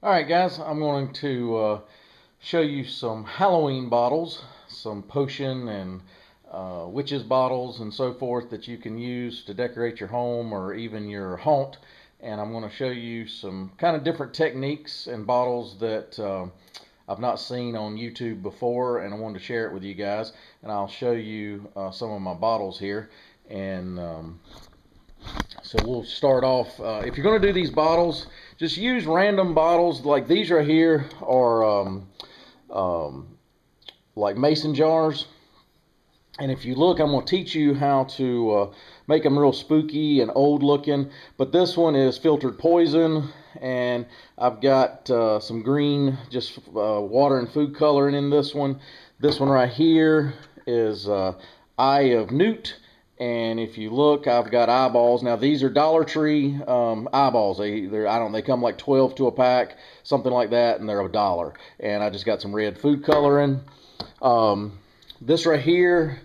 Alright guys, I'm going to show you some Halloween bottles, some potion and witches bottles and so forth that you can use to decorate your home or even your haunt. And I'm going to show you some kind of different techniques and bottles that I've not seen on YouTube before, and I wanted to share it with you guys. And I'll show you some of my bottles here. And so we'll start off. If you're going to do these bottles, just use random bottles. Like these right here are like mason jars. And if you look, I'm going to teach you how to make them real spooky and old looking. But this one is filtered poison. And I've got some green, just water and food coloring in this one. This one right here is Eye of Newt. And if you look, I've got eyeballs. Now these are Dollar Tree eyeballs. They come like 12 to a pack, something like that, and they're $1. And I just got some red food coloring. This right here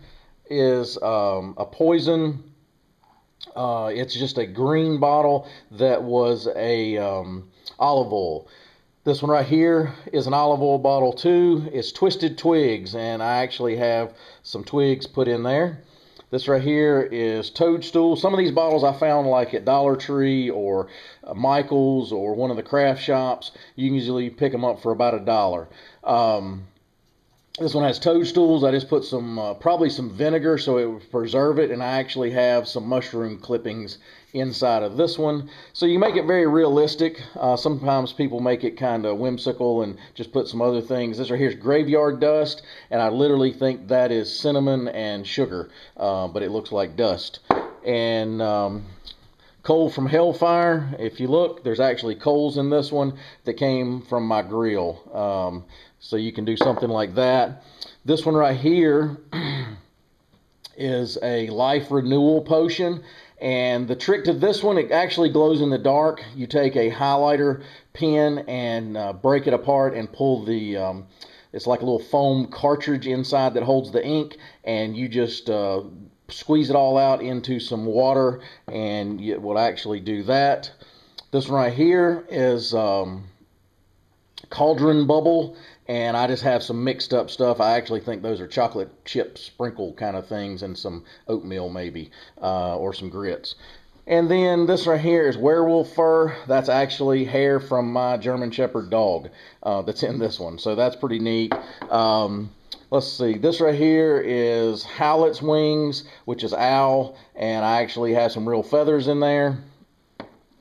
is a poison. It's just a green bottle that was a olive oil. This one right here is an olive oil bottle too. It's Twisted Twigs, and I actually have some twigs put in there. This right here is Toadstool. Some of these bottles I found like at Dollar Tree or Michael's or one of the craft shops. You can usually pick them up for about $1. This one has toadstools. I just put some, probably some vinegar so it would preserve it, and I actually have some mushroom clippings inside of this one. So you make it very realistic. Sometimes people make it kind of whimsical and just put some other things. This right here is graveyard dust, and I literally think that is cinnamon and sugar, but it looks like dust. And coal from Hellfire. If you look, there's actually coals in this one that came from my grill. So you can do something like that. This one right here is a life renewal potion. And the trick to this one, it actually glows in the dark. You take a highlighter pen and break it apart and pull the, it's like a little foam cartridge inside that holds the ink. And you just squeeze it all out into some water, and it will actually do that. This one right here is Cauldron Bubble, and I just have some mixed up stuff. I actually think those are chocolate chip sprinkle kind of things and some oatmeal maybe, or some grits. And then this right here is werewolf fur. That's actually hair from my German Shepherd dog that's in this one. So that's pretty neat. Let's see. This right here is Howlet's Wings, which is owl. And I actually have some real feathers in there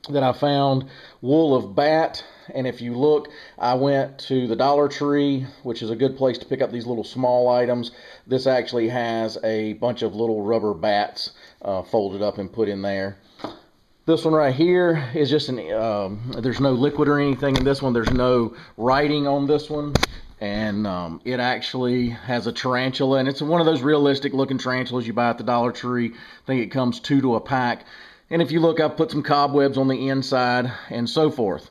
that I found. Wool of bat. And if you look, I went to the Dollar Tree, which is a good place to pick up these little small items. This actually has a bunch of little rubber bats folded up and put in there. This one right here is just there's no liquid or anything in this one. There's no writing on this one. And it actually has a tarantula, and it's one of those realistic looking tarantulas you buy at the Dollar Tree. I think it comes 2 to a pack. And if you look, I've put some cobwebs on the inside and so forth.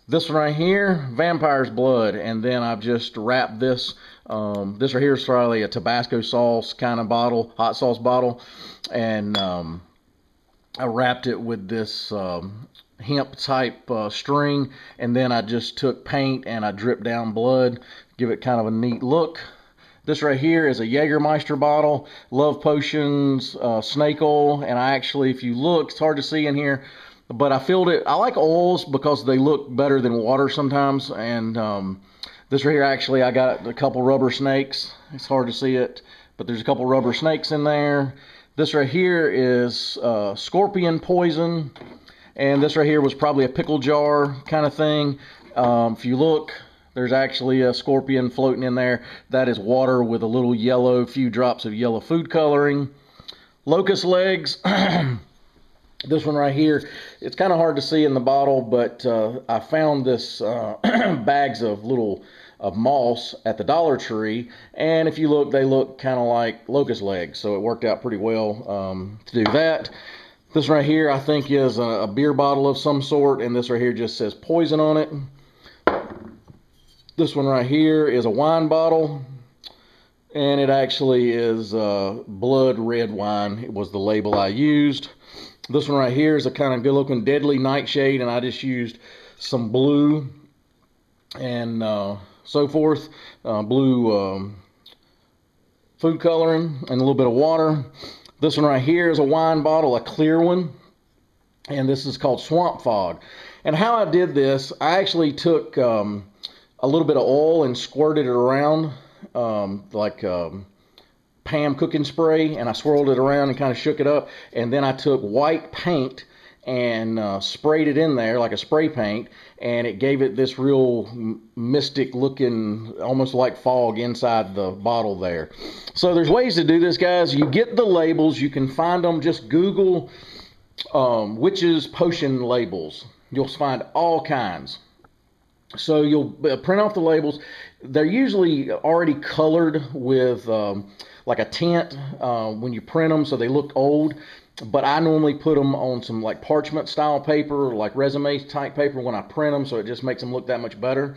This one right here, vampire's blood, and then I've just wrapped this. This right here is probably a Tabasco sauce kind of bottle, hot sauce bottle, and I wrapped it with this hemp type string, and then I just took paint and I dripped down blood, give it kind of a neat look. This right here is a Jägermeister bottle, love potions, snake oil, and I actually, if you look, it's hard to see in here, but I filled it. I like oils because they look better than water sometimes. And this right here, actually, I got a couple rubber snakes. It's hard to see it, but there's a couple rubber snakes in there. This right here is scorpion poison. And this right here was probably a pickle jar kind of thing. If you look, there's actually a scorpion floating in there. That is water with a little yellow, few drops of yellow food coloring. Locust legs. This one right here, it's kind of hard to see in the bottle, but I found this bags of little moss at the Dollar Tree, and if you look, they look kind of like locust legs, so it worked out pretty well to do that. This right here, I think, is a beer bottle of some sort, and this right here just says poison on it. This one right here is a wine bottle, and it actually is blood red wine. It was the label I used. This one right here is a kind of good looking deadly nightshade, and I just used some blue and so forth. Blue food coloring and a little bit of water. This one right here is a wine bottle, a clear one, and this is called Swamp Fog. And how I did this, I actually took a little bit of oil and squirted it around like Pam cooking spray, and I swirled it around and kind of shook it up, and then I took white paint and sprayed it in there like a spray paint, and it gave it this real mystic looking, almost like fog inside the bottle there. So there's ways to do this, guys. You get the labels, you can find them, just Google witches potion labels. You'll find all kinds. So you'll print off the labels. They're usually already colored with like a tint when you print them, so they look old. But I normally put them on some like parchment style paper, like resume type paper when I print them, so it just makes them look that much better.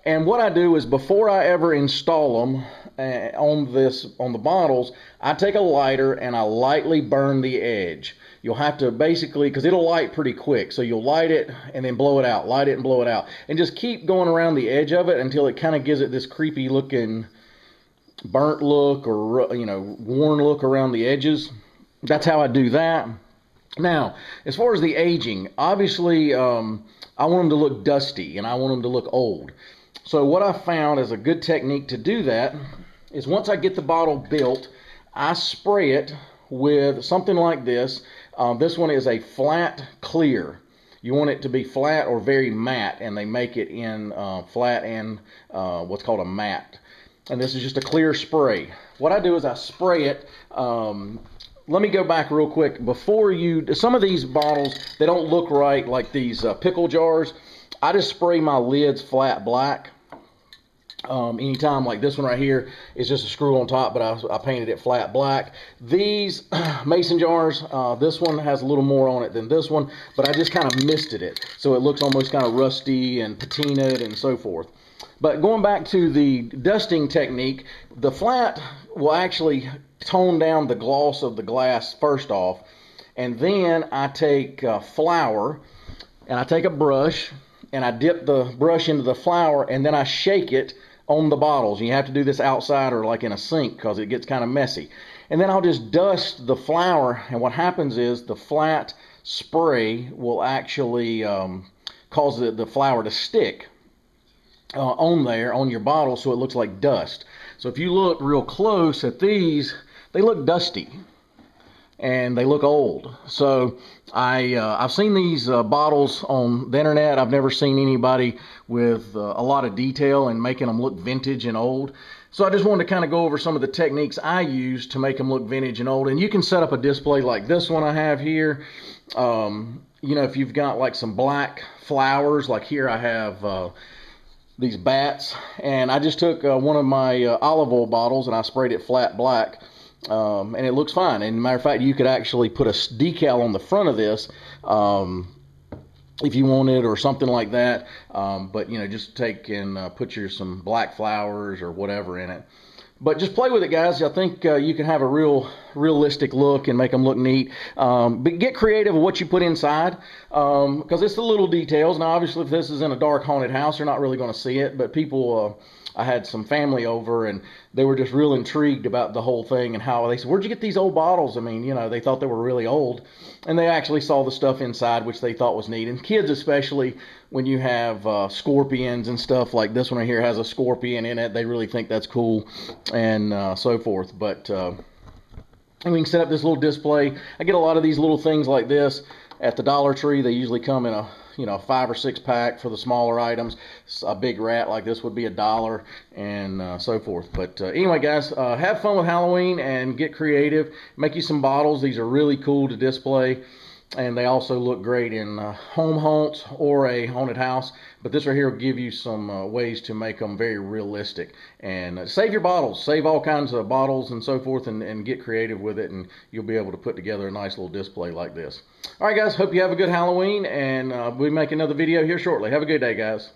And what I do is before I ever install them on the bottles, I take a lighter and I lightly burn the edge. You'll have to basically, because it'll light pretty quick, so you'll light it and then blow it out, light it and blow it out, and just keep going around the edge of it until it kind of gives it this creepy looking burnt look, or worn look around the edges. That's how I do that. Now, as far as the aging, obviously I want them to look dusty and I want them to look old. So what I found as a good technique to do that is once I get the bottle built, I spray it with something like this. This one is a flat clear. You want it to be flat or very matte, and they make it in flat and what's called a matte. And this is just a clear spray. What I do is I spray it. Let me go back real quick. Some of these bottles, they don't look right, like these pickle jars. I just spray my lids flat black. Anytime, like this one right here is just a screw on top, but I painted it flat black. These mason jars, this one has a little more on it than this one, but I just kind of misted it, so it looks almost kind of rusty and patinaed and so forth. But going back to the dusting technique, the flat will actually tone down the gloss of the glass first off, and then I take flour and I take a brush and I dip the brush into the flour, and then I shake it on the bottles. You have to do this outside or like in a sink because it gets kind of messy. And then I'll just dust the flour, and what happens is the flat spray will actually cause the flour to stick on your bottle, so it looks like dust. So if you look real close at these, they look dusty and they look old. So I've seen these bottles on the internet. I've never seen anybody with a lot of detail and making them look vintage and old. So I just wanted to kind of go over some of the techniques I use to make them look vintage and old. And you can set up a display like this one I have here. If you've got like some black flowers, like here I have these bats, and I just took one of my olive oil bottles and I sprayed it flat black, and it looks fine. And matter of fact, you could actually put a decal on the front of this if you wanted, or something like that. But just take and put some black flowers or whatever in it. But just play with it, guys. I think you can have a realistic look and make them look neat. But get creative with what you put inside, because it's the little details. Now, obviously, if this is in a dark haunted house, you're not really going to see it. But people, I had some family over, and they were just real intrigued about the whole thing, and how they said, "Where'd you get these old bottles?" I mean, they thought they were really old, and they actually saw the stuff inside, which they thought was neat. And kids, especially when you have scorpions and stuff, like this one right here has a scorpion in it, they really think that's cool, and so forth. But and we can set up this little display. I get a lot of these little things like this at the Dollar Tree. They usually come in a 5 or 6 pack for the smaller items. A big rat like this would be $1, and so forth. But anyway, guys, have fun with Halloween and get creative. Make you some bottles. These are really cool to display, and they also look great in home haunts or a haunted house. But this right here will give you some ways to make them very realistic. And save your bottles. Save all kinds of bottles and so forth, and get creative with it, and you'll be able to put together a nice little display like this. All right, guys, hope you have a good Halloween, and we'll make another video here shortly. Have a good day, guys.